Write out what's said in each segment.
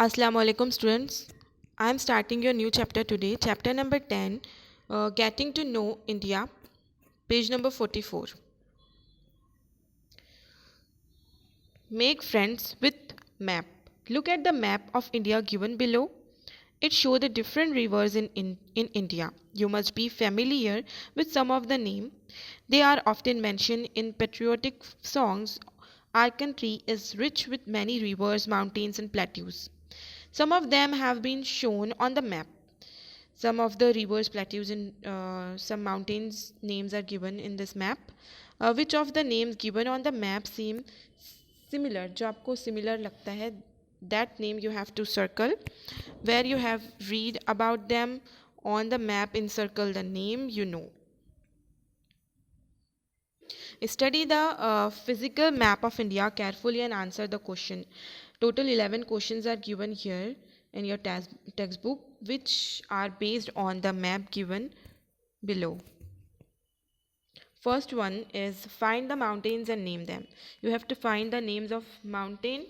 Assalamu alaikum students. I am starting your new chapter today, chapter number 10, Getting to Know India, page number 44. Make friends with map. Look at the map of India given below. It shows the different rivers in India. You must be familiar with some of the names. They are often mentioned in patriotic songs. Our country is rich with many rivers, mountains, and plateaus. Some of them have been shown on the map. Some of the rivers, plateaus, and some mountains names are given in this map. Which of the names given on the map seem similar? जो आपको similar लगता है, that name you have to circle. Where you have read about them on the map, encircle the name you know. Study the physical map of India carefully and answer the question. Total 11 questions are given here in your textbook, which are based on the map given below. First one is find the mountains and name them. You have to find the names of mountain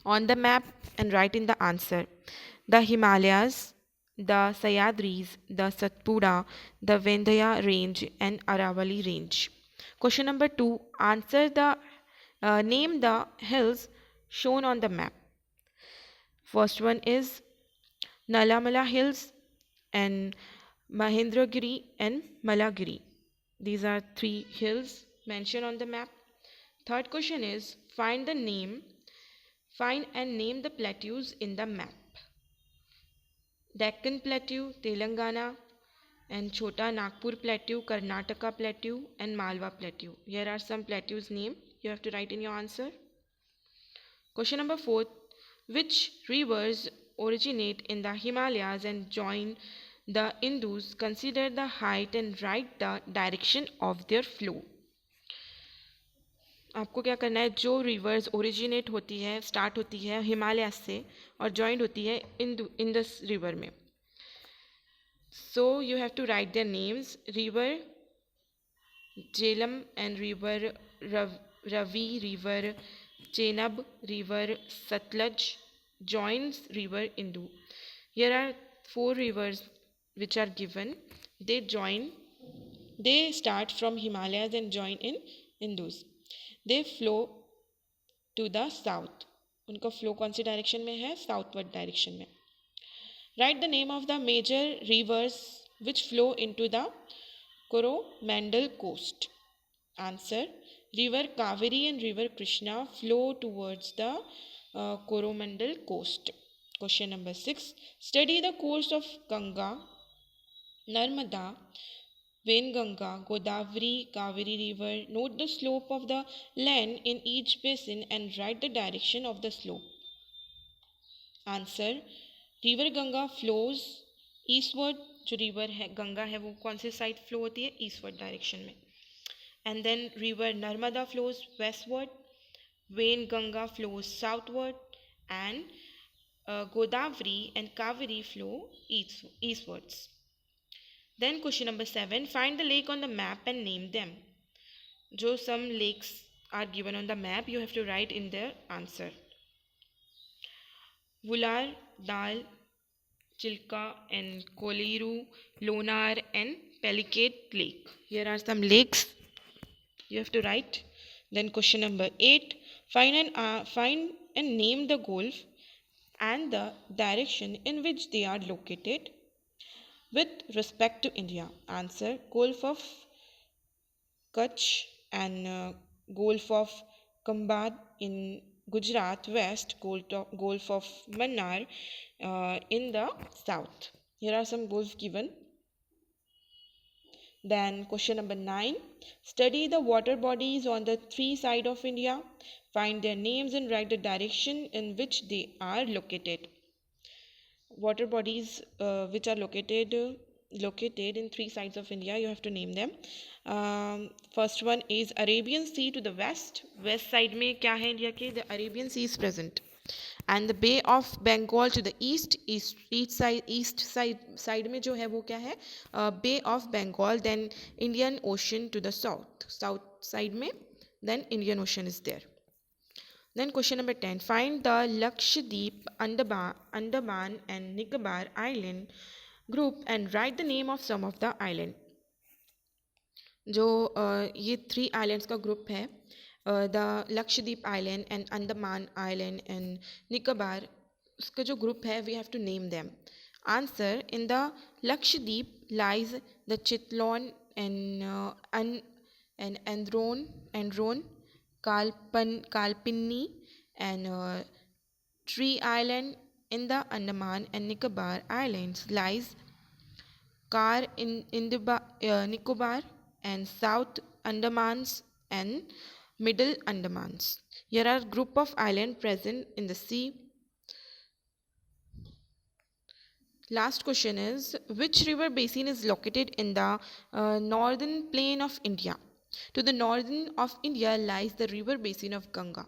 on the map and write in the answer. The Himalayas, the Sayadris, the Satpura, the Vindhya range and Aravali range. Question number 2, answer the name the hills shown on the map. First one is Nalamala Hills and Mahendragiri and Malagiri. These are three hills mentioned on the map. Third question is find and name the plateaus in the map. Deccan Plateau, Telangana, and Chota Nagpur Plateau, Karnataka Plateau, and Malwa Plateau. Here are some plateaus name you have to write in your answer. Question number 4, which rivers originate in the Himalayas and join the Indus? Consider the height and write the direction of their flow. आपको क्या करना है, जो reverse originate होती है, start होती है हिमालय से और जॉइंट होती है इंडस रिवर में. So you have to write their names. River Jhelum and river Ravi, river Chenab, river Satluj joins river Indu. Here are four rivers which are given. They start from Himalayas and join in Indus. They flow to the south. उनका flow कौन सी direction में है? Southward direction में. Write the name of the major rivers which flow into the Coromandel coast. Answer: River Kaveri and River Krishna flow towards the Coromandel coast. Question number 6. Study the course of Ganga, Narmada, Venganga, Godavari, Kaveri river. Note the slope of the land in each basin and write the direction of the slope. Answer: river Ganga flows eastward. जो river है गंगा है वो कौन से side flow होती है? Eastward direction में. And then river Narmada flows westward. When Ganga flows southward and Godavari and Kaveri flow eastwards. Then question number 7, find the lake on the map and name them. जो some lakes are given on the map you have to write in their answer. Vular, Dal, Chilka and Koliru, Lonar and Pelicate Lake. Here are some lakes you have to write. Then question number 8, find and name the Gulf and the direction in which they are located with respect to India. Answer: Gulf of Kutch and Gulf of Kambad in Gujarat west, Gulf of Mannar in the south. Here are some gulfs given. Then question number 9, study the water bodies on the three sides of India. Find their names and write the direction in which they are located. Water bodies which are located in three sides of India, you have to name them. First one is Arabian Sea to the west. West side में क्या है India के? The Arabian Sea is present. And the Bay of Bengal to the east side में जो है वो क्या है? Bay of Bengal. Then Indian Ocean to the south side में then Indian Ocean is there. Then question number 10. Find the Lakshadweep, Andaman and Nicobar Island group and write the name of some of the island. जो ये 3 islands का group है, the Lakshadweep island and Andaman island and Nicobar, उसका जो group है we have to name them. Answer: in the Lakshadweep lies the Chetlat and Androth, Kalpeni and tree island. In the Andaman and Nicobar Islands lies Car in the Nicobar and South Andamans and Middle Andamans. Here are group of islands present in the sea. Last question is, which river basin is located in the northern plain of India? To the northern of India lies the river basin of Ganga.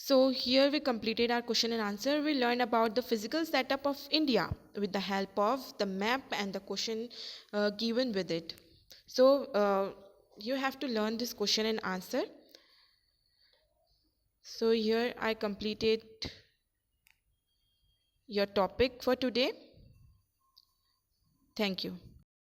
So here we completed our question and answer. We learned about the physical setup of India with the help of the map and the question given with it. So you have to learn this question and answer. So here I completed your topic for today. Thank you.